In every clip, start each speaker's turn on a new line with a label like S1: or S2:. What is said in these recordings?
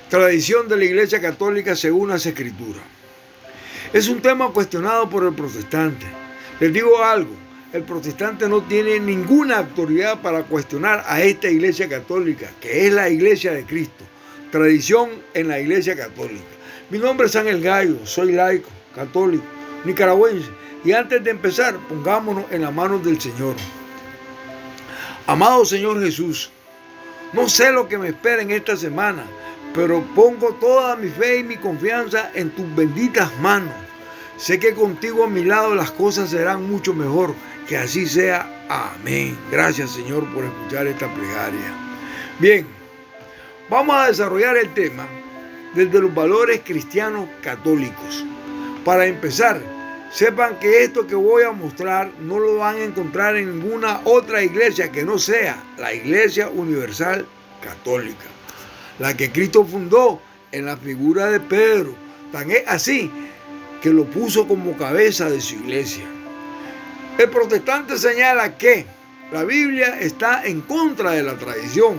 S1: Tradición de la Iglesia Católica según las Escrituras. Es un tema cuestionado por el protestante. Les digo algo, el protestante no tiene ninguna autoridad para cuestionar a esta Iglesia Católica, que es la Iglesia de Cristo. Tradición en la Iglesia Católica. Mi nombre es Ángel Gallo, soy laico, católico, nicaragüense. Y antes de empezar, pongámonos en las manos del Señor. Amado Señor Jesús, no sé lo que me espera en esta semana, pero pongo toda mi fe y mi confianza en tus benditas manos. Sé que contigo a mi lado las cosas serán mucho mejor. Que así sea. Amén. Gracias, Señor, por escuchar esta plegaria. Bien, vamos a desarrollar el tema desde los valores cristianos católicos. Para empezar, sepan que esto que voy a mostrar no lo van a encontrar en ninguna otra iglesia que no sea la Iglesia Universal Católica, la que Cristo fundó en la figura de Pedro. Tan es así que lo puso como cabeza de su iglesia. El protestante señala que la Biblia está en contra de la tradición,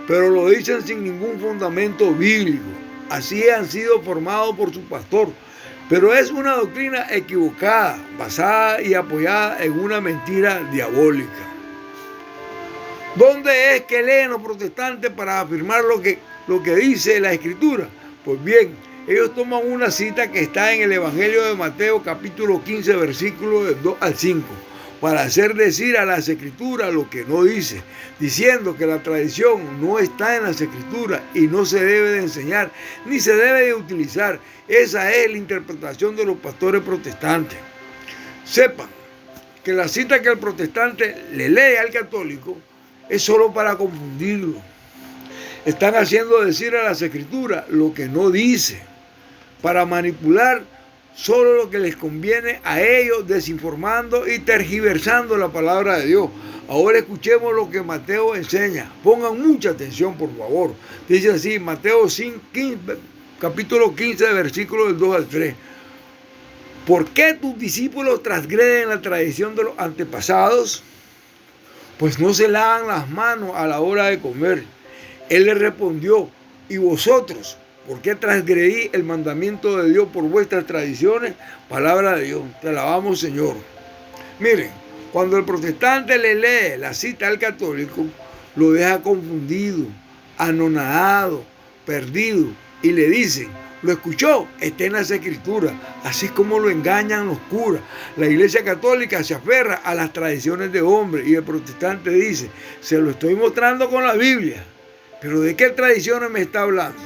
S1: pero lo dicen sin ningún fundamento bíblico. Así han sido formados por su pastor, pero es una doctrina equivocada, basada y apoyada en una mentira diabólica. ¿Dónde es que leen los protestantes para afirmar lo que dice la Escritura? Pues bien, ellos toman una cita que está en el Evangelio de Mateo capítulo 15, versículos del 2 al 5, para hacer decir a las Escrituras lo que no dice, diciendo que la tradición no está en las Escrituras y no se debe de enseñar, ni se debe de utilizar. Esa es la interpretación de los pastores protestantes. Sepan que la cita que el protestante le lee al católico es solo para confundirlo. Están haciendo decir a las Escrituras lo que no dice, para manipular solo lo que les conviene a ellos, desinformando y tergiversando la palabra de Dios. Ahora escuchemos lo que Mateo enseña. Pongan mucha atención, por favor. Dice así, Mateo 15, capítulo 15, versículos del 2 al 3. ¿Por qué tus discípulos transgreden la tradición de los antepasados? Pues no se lavan las manos a la hora de comer. Él le respondió, ¿y vosotros? ¿Por qué transgredí el mandamiento de Dios por vuestras tradiciones? Palabra de Dios, te alabamos, Señor. Miren, cuando el protestante le lee la cita al católico, lo deja confundido, anonadado, perdido, y le dicen, ¿lo escuchó? Está en las Escrituras. Así es como lo engañan los curas. La Iglesia Católica se aferra a las tradiciones de hombres y el protestante dice, se lo estoy mostrando con la Biblia. ¿Pero de qué tradiciones me está hablando?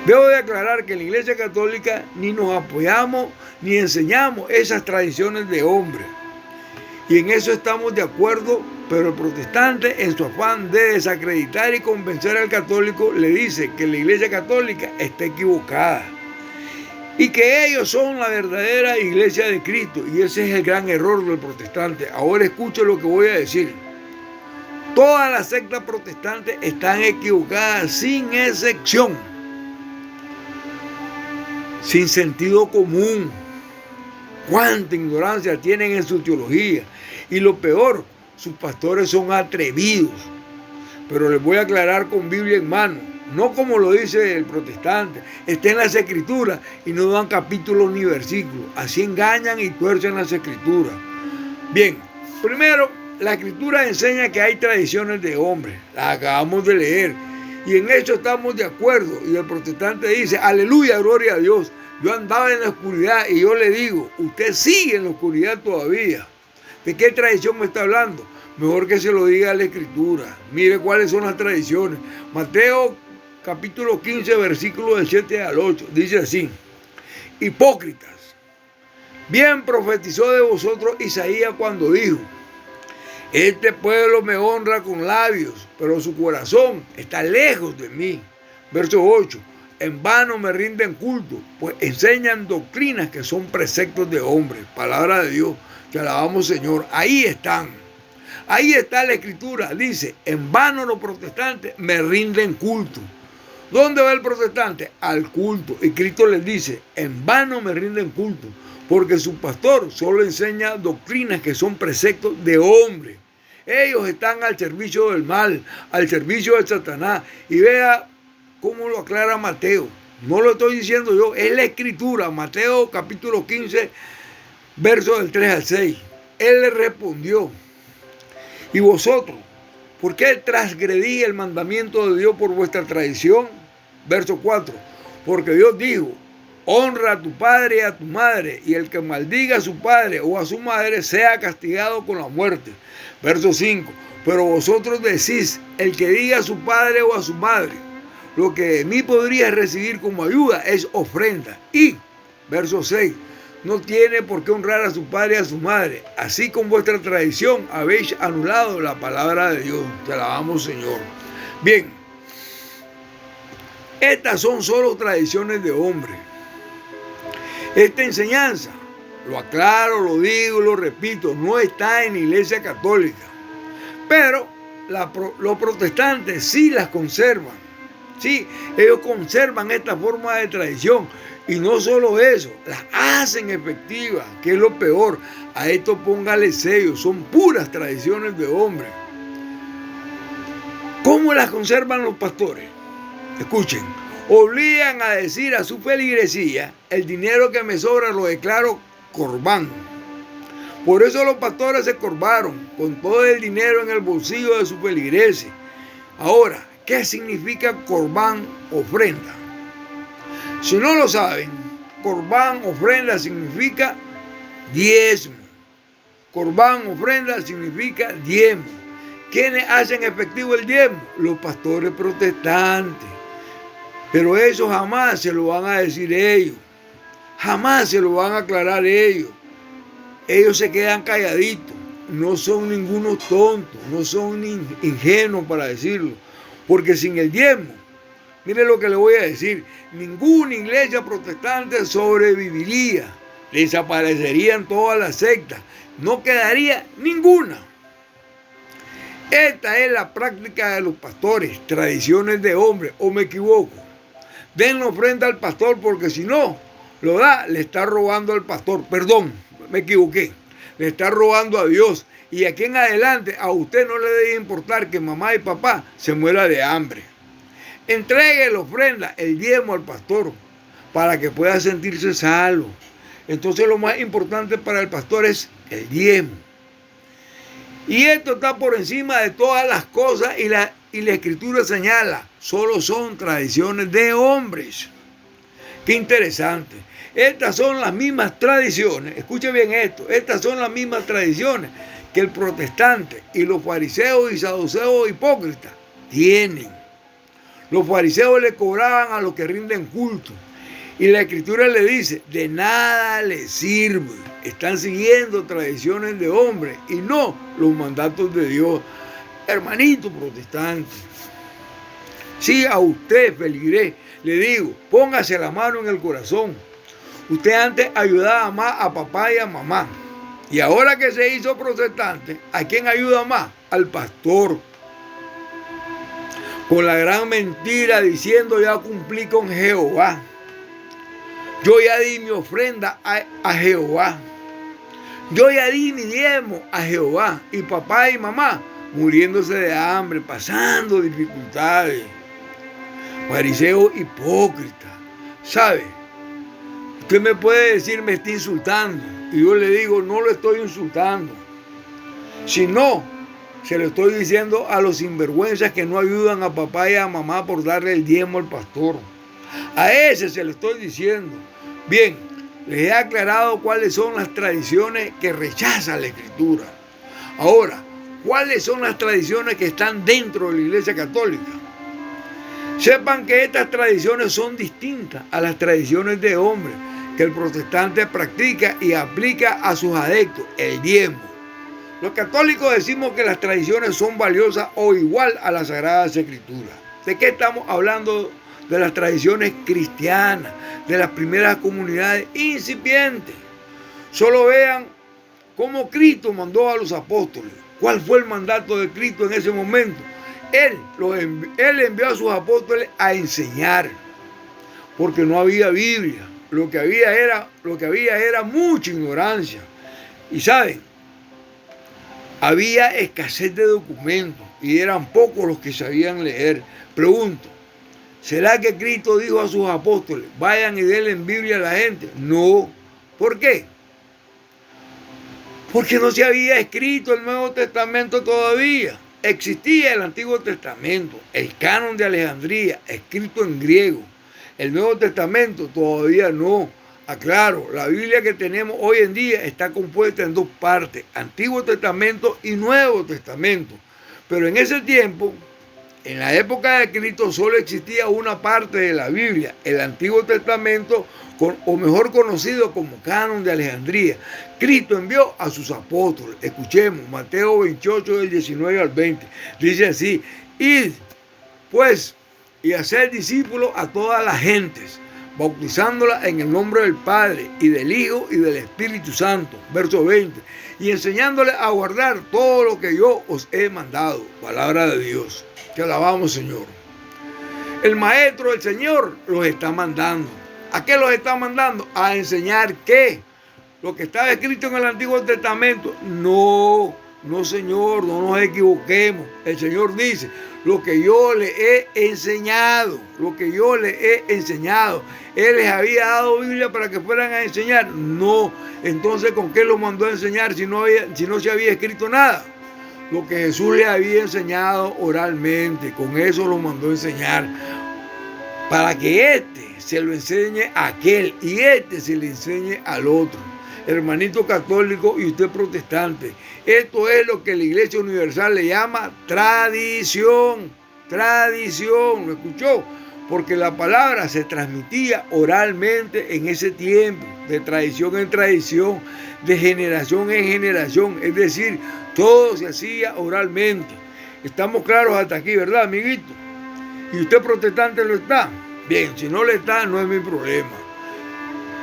S1: Debo de aclarar que en la Iglesia Católica ni nos apoyamos ni enseñamos esas tradiciones de hombres. Y en eso estamos de acuerdo, pero el protestante, en su afán de desacreditar y convencer al católico, le dice que la Iglesia Católica está equivocada y que ellos son la verdadera Iglesia de Cristo. Y ese es el gran error del protestante. Ahora escuchen lo que voy a decir. Todas las sectas protestantes están equivocadas sin excepción, sin sentido común. Cuánta ignorancia tienen en su teología. Y lo peor, sus pastores son atrevidos. Pero les voy a aclarar con Biblia en mano, no como lo dice el protestante. Está en las Escrituras y no dan capítulos ni versículos. Así engañan y tuercen las Escrituras. Bien, primero, la Escritura enseña que hay tradiciones de hombres. Las acabamos de leer. Y en eso estamos de acuerdo. Y el protestante dice, aleluya, gloria a Dios. Yo andaba en la oscuridad y yo le digo, usted sigue en la oscuridad todavía. ¿De qué tradición me está hablando? Mejor que se lo diga a la Escritura. Mire cuáles son las tradiciones. Mateo capítulo 15, versículos del 7 al 8. Dice así, hipócritas, bien profetizó de vosotros Isaías cuando dijo, este pueblo me honra con labios, pero su corazón está lejos de mí. Verso 8. En vano me rinden culto, pues enseñan doctrinas que son preceptos de hombres. Palabra de Dios, te alabamos, Señor. Ahí están. Ahí está la Escritura. Dice, en vano los protestantes me rinden culto. ¿Dónde va el protestante? Al culto. Y Cristo les dice, en vano me rinden culto, porque su pastor solo enseña doctrinas que son preceptos de hombres. Ellos están al servicio del mal, al servicio de Satanás. Y vea cómo lo aclara Mateo. No lo estoy diciendo yo, es la escritura. Mateo capítulo 15, versos del 3 al 6. Él le respondió: ¿y vosotros, por qué transgredís el mandamiento de Dios por vuestra tradición? Verso 4. Porque Dios dijo: honra a tu padre y a tu madre, y el que maldiga a su padre o a su madre sea castigado con la muerte. Verso 5. Pero vosotros decís: el que diga a su padre o a su madre, lo que de mí podría recibir como ayuda es ofrenda. Y, verso 6, no tiene por qué honrar a su padre y a su madre. Así con vuestra tradición habéis anulado la palabra de Dios. Te alabamos, Señor. Bien, estas son solo tradiciones de hombre. Esta enseñanza, lo aclaro, lo digo, lo repito, no está en la Iglesia Católica. Pero los protestantes sí las conservan. Sí, ellos conservan esta forma de tradición. Y no solo eso, las hacen efectivas, que es lo peor. A esto póngale sello, son puras tradiciones de hombre. ¿Cómo las conservan los pastores? Escuchen, obligan a decir a su feligresía: el dinero que me sobra lo declaro corbán. Por eso los pastores se corbaron con todo el dinero en el bolsillo de su feligreses. Ahora, ¿qué significa corbán, ofrenda? Si no lo saben, corbán, ofrenda significa diezmo. Corbán, ofrenda significa diezmo. ¿Quiénes hacen efectivo el diezmo? Los pastores protestantes. Pero eso jamás se lo van a decir ellos. Jamás se lo van a aclarar ellos. Ellos se quedan calladitos. No son ningunos tontos, no son ingenuos para decirlo. Porque sin el diezmo, mire lo que le voy a decir, ninguna iglesia protestante sobreviviría. Desaparecerían todas las sectas. No quedaría ninguna. Esta es la práctica de los pastores, tradiciones de hombres, ¿o me equivoco? Den ofrenda al pastor, porque si no lo da, le está robando al pastor. Perdón, me equivoqué. Le está robando a Dios. Y aquí en adelante a usted no le debe importar que mamá y papá se muera de hambre. Entregue la ofrenda, el diezmo al pastor, para que pueda sentirse salvo. Entonces lo más importante para el pastor es el diezmo. Y esto está por encima de todas las cosas, y la escritura señala: solo son tradiciones de hombres. Qué interesante. Estas son las mismas tradiciones, escuche bien esto, estas son las mismas tradiciones que el protestante y los fariseos y saduceos hipócritas tienen. Los fariseos le cobraban a los que rinden culto. Y la escritura le dice: de nada les sirve. Están siguiendo tradiciones de hombres y no los mandatos de Dios. Hermanito protestante, si a usted, feligrés, le digo, póngase la mano en el corazón. Usted antes ayudaba más a papá y a mamá. Y ahora que se hizo protestante, ¿a quién ayuda más? Al pastor. Con la gran mentira diciendo: ya cumplí con Jehová. Yo ya di mi ofrenda a Jehová. Yo ya di mi diezmo a Jehová. Y papá y mamá muriéndose de hambre, pasando dificultades. Fariseo hipócrita. ¿Sabe? Usted me puede decir: me está insultando. Y yo le digo: no lo estoy insultando. Si no, se lo estoy diciendo a los sinvergüenzas que no ayudan a papá y a mamá por darle el diezmo al pastor. A ese se lo estoy diciendo. Bien, les he aclarado cuáles son las tradiciones que rechaza la Escritura. Ahora, ¿cuáles son las tradiciones que están dentro de la Iglesia Católica? Sepan que estas tradiciones son distintas a las tradiciones de hombres que el protestante practica y aplica a sus adeptos, el diezmo. Los católicos decimos que las tradiciones son valiosas o igual a las Sagradas Escrituras. ¿De qué estamos hablando? De las tradiciones cristianas, de las primeras comunidades incipientes. Solo vean cómo Cristo mandó a los apóstoles. ¿Cuál fue el mandato de Cristo en ese momento? Él envió a sus apóstoles a enseñar, porque no había Biblia. Lo que había era mucha ignorancia. Y saben, había escasez de documentos y eran pocos los que sabían leer. Pregunto, ¿Será que Cristo dijo a sus apóstoles, vayan y denle Biblia a la gente? No. ¿Por qué? Porque no se había escrito el Nuevo Testamento todavía. Existía el Antiguo Testamento, el Canon de Alejandría, escrito en griego. El Nuevo Testamento todavía no. Aclaro, la Biblia que tenemos hoy en día está compuesta en dos partes, Antiguo Testamento y Nuevo Testamento. Pero en ese tiempo, en la época de Cristo, solo existía una parte de la Biblia, el Antiguo Testamento, o mejor conocido como Canon de Alejandría. Cristo envió a sus apóstoles. Escuchemos, Mateo 28, del 19 al 20. Dice así, id, pues, y hacer discípulos a todas las gentes, bautizándolas en el nombre del Padre, y del Hijo, y del Espíritu Santo. Verso 20. Y enseñándoles a guardar todo lo que yo os he mandado. Palabra de Dios. Te alabamos, Señor. El Maestro, el Señor, los está mandando. ¿A qué los está mandando? A enseñar qué. Lo que estaba escrito en el Antiguo Testamento. No, Señor, no nos equivoquemos. El Señor dice, lo que yo le he enseñado, lo que yo le he enseñado. Él les había dado Biblia para que fueran a enseñar. No, entonces ¿con qué los mandó a enseñar si no se había escrito nada? Lo que Jesús le había enseñado oralmente, con eso lo mandó a enseñar. Para que éste se lo enseñe a aquel y este se le enseñe al otro. Hermanito católico y usted protestante, esto es lo que la Iglesia Universal le llama tradición. Tradición, ¿lo escuchó? Porque la palabra se transmitía oralmente en ese tiempo, de tradición en tradición, de generación en generación, es decir, todo se hacía oralmente. Estamos claros hasta aquí, ¿verdad, amiguito? ¿Y usted protestante lo está? Bien, si no lo está, no es mi problema.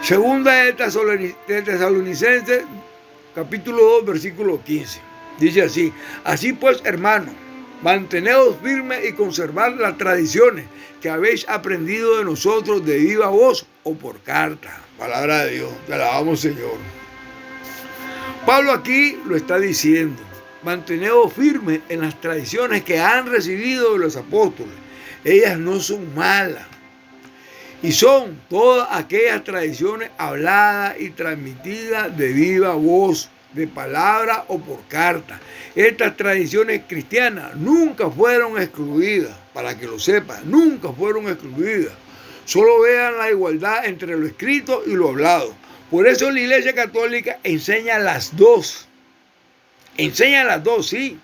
S1: Segunda de Tesalonicenses, capítulo 2, versículo 15. Dice así, así pues, hermanos, manteneos firmes y conservad las tradiciones que habéis aprendido de nosotros de viva voz o por carta. Palabra de Dios, te alabamos, Señor. Pablo aquí lo está diciendo, manteneos firmes en las tradiciones que han recibido de los apóstoles. Ellas no son malas. Y son todas aquellas tradiciones habladas y transmitidas de viva voz, de palabra o por carta. Estas tradiciones cristianas nunca fueron excluidas, para que lo sepan, nunca fueron excluidas. Solo vean la igualdad entre lo escrito y lo hablado. Por eso la Iglesia Católica enseña las dos. Enseña las dos, sí.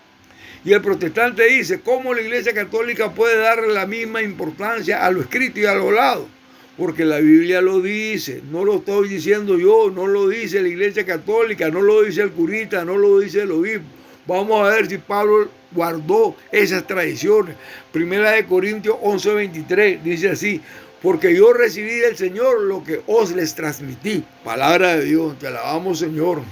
S1: Y el protestante dice, ¿cómo la Iglesia Católica puede darle la misma importancia a lo escrito y a lo hablado? Porque la Biblia lo dice, no lo estoy diciendo yo, no lo dice la Iglesia Católica, no lo dice el curita, no lo dice el obispo. Vamos a ver si Pablo guardó esas tradiciones. Primera de Corintios 11:23 dice así, porque yo recibí del Señor lo que os les transmití. Palabra de Dios, te alabamos, Señor.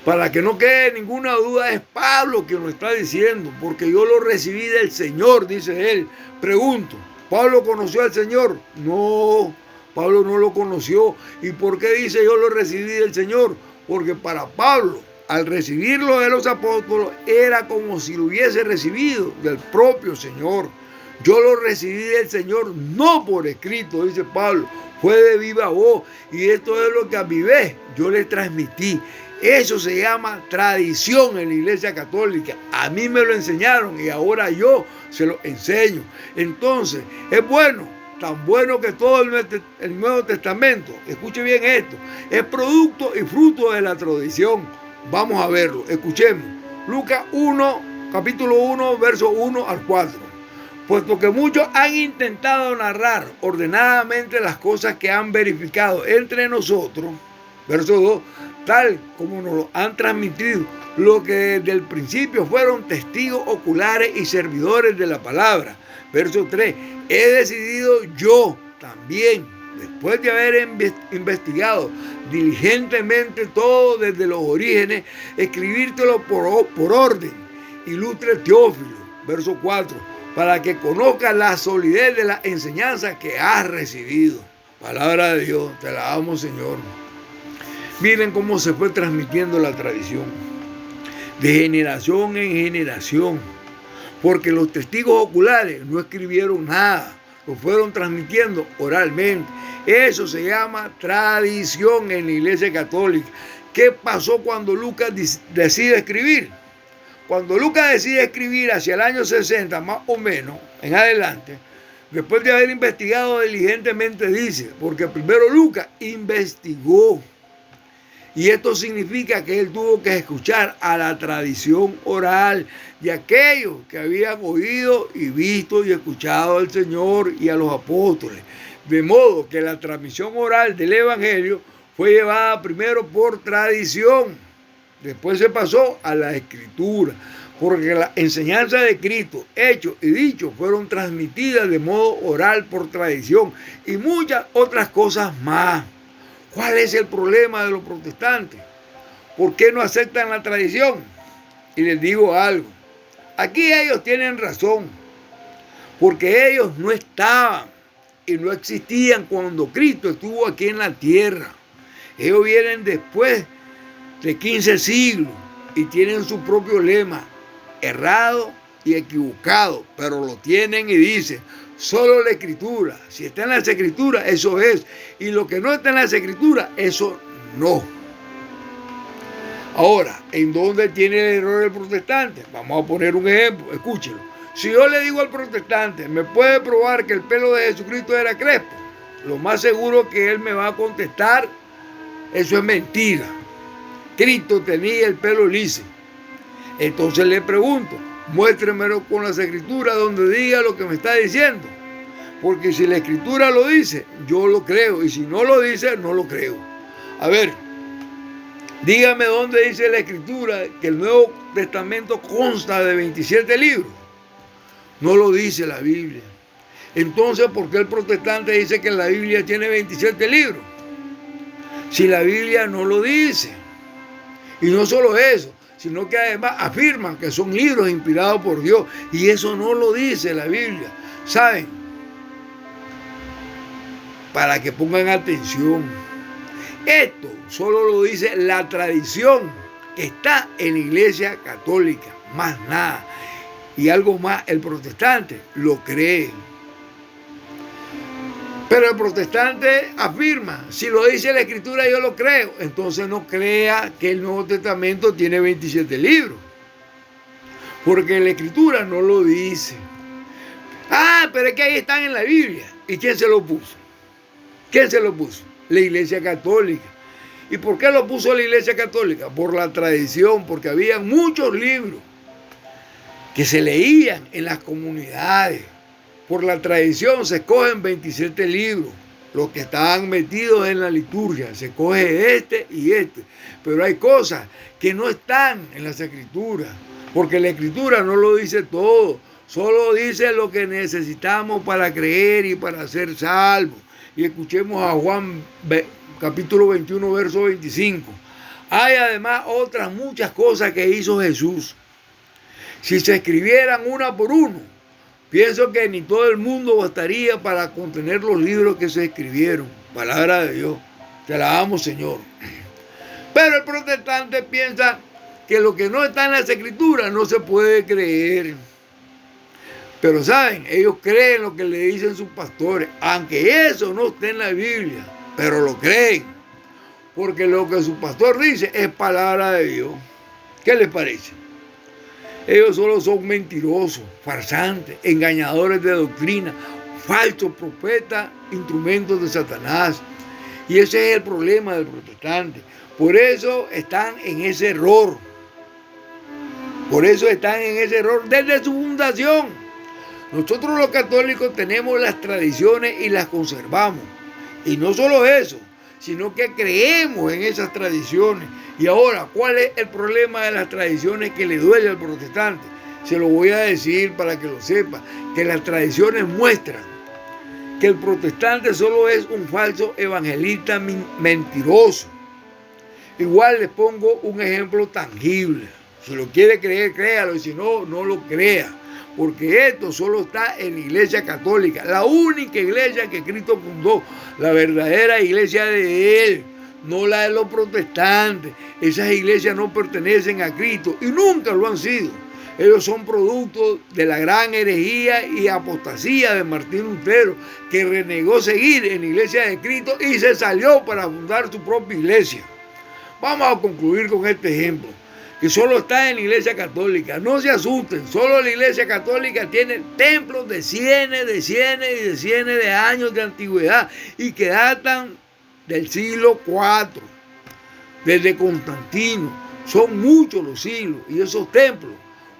S1: Para que no quede ninguna duda, es Pablo quien lo está diciendo, porque yo lo recibí del Señor, dice él. Pregunto, ¿Pablo conoció al Señor? No, Pablo no lo conoció. ¿Y por qué dice yo lo recibí del Señor? Porque para Pablo, al recibirlo de los apóstoles, era como si lo hubiese recibido del propio Señor. Yo lo recibí del Señor, no por escrito, dice Pablo, fue de viva voz. Y esto es lo que a mi vez yo le transmití. Eso se llama tradición en la Iglesia Católica. A mí me lo enseñaron y ahora yo se lo enseño. Entonces, es bueno, tan bueno que todo el Nuevo Testamento, escuche bien esto, es producto y fruto de la tradición. Vamos a verlo, escuchemos. Lucas 1, capítulo 1, verso 1 al 4. Puesto que muchos han intentado narrar ordenadamente las cosas que han verificado entre nosotros, verso 2, tal como nos lo han transmitido, lo que desde el principio fueron testigos oculares y servidores de la palabra. Verso 3, he decidido yo también, después de haber investigado diligentemente todo desde los orígenes, escribírtelo por orden, ilustre Teófilo. Verso 4, para que conozcas la solidez de la enseñanza que has recibido. Palabra de Dios, te alabamos, Señor. Miren cómo se fue transmitiendo la tradición, de generación en generación, porque los testigos oculares no escribieron nada, lo fueron transmitiendo oralmente. Eso se llama tradición en la Iglesia Católica. ¿Qué pasó cuando Lucas decide escribir? Cuando Lucas decide escribir hacia el año 60, más o menos, en adelante, después de haber investigado diligentemente, dice, porque primero Lucas investigó. Y esto significa que él tuvo que escuchar a la tradición oral de aquellos que habían oído y visto y escuchado al Señor y a los apóstoles. De modo que la transmisión oral del Evangelio fue llevada primero por tradición, después se pasó a la Escritura, porque la enseñanza de Cristo, hechos y dichos, fueron transmitidas de modo oral por tradición y muchas otras cosas más. ¿Cuál es el problema de los protestantes? ¿Por qué no aceptan la tradición? Y les digo algo. Aquí ellos tienen razón, porque ellos no estaban y no existían cuando Cristo estuvo aquí en la tierra. Ellos vienen después de 15 siglos y tienen su propio lema, errado y equivocado, pero lo tienen y dicen, solo la Escritura. Si está en las Escrituras, eso es. Y lo que no está en las Escrituras, eso no. Ahora, ¿en dónde tiene el error el protestante? Vamos a poner un ejemplo, escúchelo. Si yo le digo al protestante, ¿me puede probar que el pelo de Jesucristo era crespo? Lo más seguro que él me va a contestar, eso es mentira. Cristo tenía el pelo liso. Entonces le pregunto, muéstremelo con las Escrituras donde diga lo que me está diciendo. Porque si la Escritura lo dice, yo lo creo. Y si no lo dice, no lo creo. A ver, dígame dónde dice la Escritura que el Nuevo Testamento consta de 27 libros. No lo dice la Biblia. Entonces, ¿por qué el protestante dice que la Biblia tiene 27 libros? Si la Biblia no lo dice. Y no solo eso, sino que además afirman que son libros inspirados por Dios. Y eso no lo dice la Biblia. ¿Saben? Para que pongan atención. Esto solo lo dice la tradición que está en la Iglesia Católica. Más nada. Y algo más, el protestante lo cree. Pero el protestante afirma, si lo dice la Escritura yo lo creo. Entonces no crea que el Nuevo Testamento tiene 27 libros. Porque la Escritura no lo dice. Ah, pero es que ahí están en la Biblia. ¿Y quién se lo puso? ¿Quién se lo puso? La Iglesia Católica. ¿Y por qué lo puso la Iglesia Católica? Por la tradición, porque había muchos libros que se leían en las comunidades. Por la tradición se escogen 27 libros, los que estaban metidos en la liturgia. Se coge este y este. Pero hay cosas que no están en las Escrituras, porque la Escritura no lo dice todo. Solo dice lo que necesitamos para creer y para ser salvos. Y escuchemos a Juan capítulo 21, verso 25. Hay además otras muchas cosas que hizo Jesús. Si se escribieran una por uno, pienso que ni todo el mundo bastaría para contener los libros que se escribieron. Palabra de Dios. Te la damos, Señor. Pero el protestante piensa que lo que no está en las Escrituras no se puede creer. Pero saben, ellos creen lo que le dicen sus pastores, aunque eso no esté en la Biblia, pero lo creen. Porque lo que su pastor dice es palabra de Dios. ¿Qué les parece? Ellos solo son mentirosos, farsantes, engañadores de doctrina, falsos profetas, instrumentos de Satanás. Y ese es el problema del protestante. Por eso están en ese error. Por eso están en ese error desde su fundación. Nosotros los católicos tenemos las tradiciones y las conservamos. Y no solo eso, sino que creemos en esas tradiciones. Y ahora, ¿cuál es el problema de las tradiciones que le duele al protestante? Se lo voy a decir para que lo sepa, que las tradiciones muestran que el protestante solo es un falso evangelista mentiroso. Igual les pongo un ejemplo tangible. Si lo quiere creer, créalo, y si no, no lo crea. Porque esto solo está en la Iglesia Católica, la única iglesia que Cristo fundó, la verdadera iglesia de Él, no la de los protestantes. Esas iglesias no pertenecen a Cristo y nunca lo han sido. Ellos son producto de la gran herejía y apostasía de Martín Lutero, que renegó seguir en la iglesia de Cristo y se salió para fundar su propia iglesia. Vamos a concluir con este ejemplo, que solo está en la iglesia católica. No se asusten, solo la iglesia católica tiene templos de cientos de años de antigüedad y que datan del siglo IV, desde Constantino. Son muchos los siglos y esos templos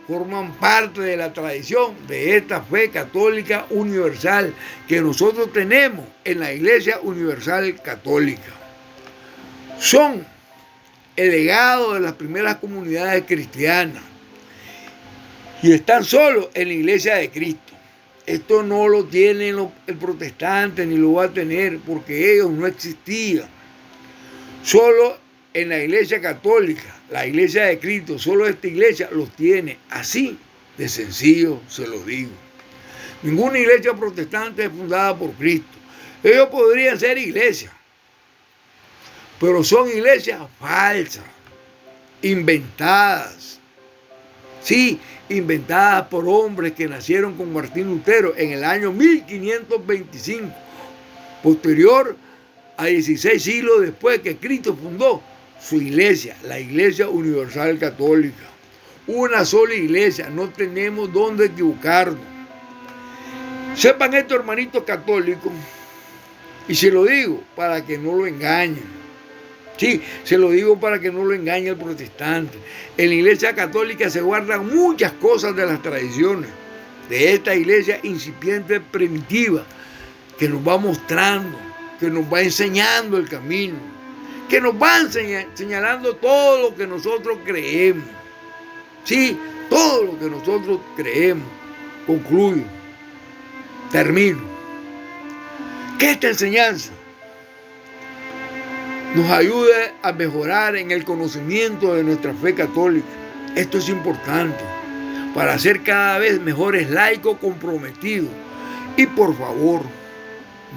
S1: forman parte de la tradición de esta fe católica universal que nosotros tenemos en la Iglesia Universal Católica. Son el legado de las primeras comunidades cristianas y están solo en la Iglesia de Cristo. Esto no lo tiene el protestante ni lo va a tener porque ellos no existían. Solo en la iglesia católica, la iglesia de Cristo, solo esta iglesia los tiene. Así de sencillo se lo digo. Ninguna iglesia protestante es fundada por Cristo. Ellos podrían ser iglesias, pero son iglesias falsas, inventadas. Sí, inventadas por hombres que nacieron con Martín Lutero en el año 1525, posterior a 16 siglos después que Cristo fundó su iglesia, la Iglesia Universal Católica. Una sola iglesia, no tenemos dónde equivocarnos. Sepan esto, hermanitos católicos, y se lo digo para que no lo engañen. Sí, se lo digo para que no lo engañe el protestante. En la iglesia católica se guardan muchas cosas de las tradiciones de esta iglesia incipiente primitiva que nos va mostrando, que nos va enseñando el camino, que nos va señalando todo lo que nosotros creemos. Sí, todo lo que nosotros creemos. Concluyo, termino. Que esta enseñanza nos ayude a mejorar en el conocimiento de nuestra fe católica. Esto es importante para ser cada vez mejores laicos comprometidos. Y por favor,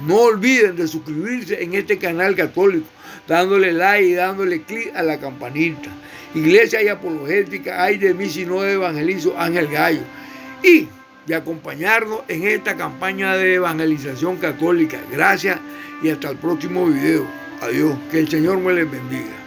S1: no olviden de suscribirse en este canal católico, dándole like y dándole clic a la campanita. Iglesia y Apologética, ay de mí si no evangelizo, Ángel Gallo. Y de acompañarnos en esta campaña de evangelización católica. Gracias y hasta el próximo video. Adiós. Que el Señor me les bendiga.